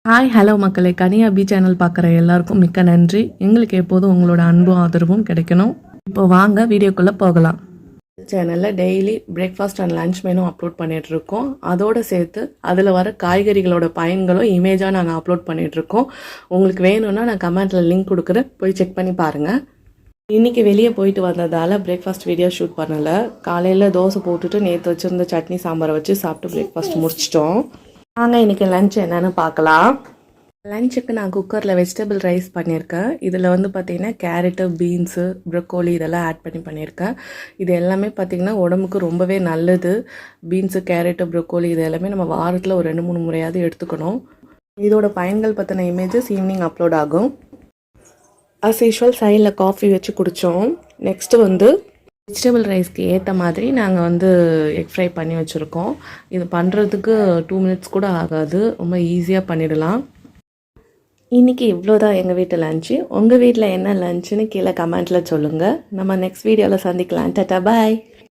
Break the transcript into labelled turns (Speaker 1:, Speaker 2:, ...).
Speaker 1: Hi hello மக்களே, கனியா B channel பார்க்குற எல்லாருக்கும் மிக்க நன்றி. எங்களுக்கு எப்போதும் உங்களோட அன்பும் ஆதரவும் கிடைக்கணும். இப்போ வாங்க வீடியோக்குள்ளே போகலாம். சேனலில் daily breakfast and lunch menu upload பண்ணிகிட்ருக்கோம். அதோடு சேர்த்து அதில் வர காய்கறிகளோட பயன்களும் இமேஜாக நாங்கள் அப்லோட் பண்ணிகிட்ருக்கோம். உங்களுக்கு வேணும்னா நான் கமெண்ட்டில் லிங்க் கொடுக்குறேன், போய் செக் பண்ணி பாருங்கள். இன்றைக்கி வெளியே போயிட்டு வந்ததால் பிரேக்ஃபாஸ்ட் வீடியோ ஷூட் பண்ணலை. காலையில் தோசை போட்டுட்டு நேற்று வச்சுருந்த சட்னி சாம்பாரை வச்சு சாப்பிட்டு பிரேக்ஃபாஸ்ட் முடிச்சிட்டோம். வாங்க இன்றைக்கி லன்ச் என்னென்னு பார்க்கலாம். லஞ்சுக்கு நான் குக்கரில் வெஜிடபிள் ரைஸ் பண்ணியிருக்கேன். இதில் பார்த்திங்கன்னா கேரட்டு, பீன்ஸு, ப்ரொக்கோலி இதெல்லாம் ஆட் பண்ணியிருக்கேன். இது எல்லாமே பார்த்திங்கன்னா உடம்புக்கு ரொம்பவே நல்லது. பீன்ஸு, கேரட்டு, ப்ரொக்கோலி இது எல்லாமே நம்ம வாரத்தில் ஒரு 2-3 முறையாவது எடுத்துக்கணும். இதோட பயன்கள் பற்றின இமேஜஸ் ஈவினிங் அப்லோட் ஆகும். அஸ் யூஷுவல் சைடில் காஃபி வச்சு குடித்தோம். நெக்ஸ்ட்டு வெஜிடபிள் ரைஸ்க்கு ஏற்ற மாதிரி நாங்கள் எக் ஃப்ரை பண்ணி வச்சுருக்கோம். இது பண்ணுறதுக்கு 2 மினிட்ஸ் கூட ஆகாது, ரொம்ப ஈஸியாக பண்ணிடலாம். இன்றைக்கி இவ்வளோதான் எங்கள் வீட்டு லஞ்சு. உங்கள் வீட்டில் என்ன லஞ்சுன்னு கீழே கமெண்ட்டில் சொல்லுங்கள். நம்ம நெக்ஸ்ட் வீடியோவில் சந்திக்கலாம். டாடா, பாய்.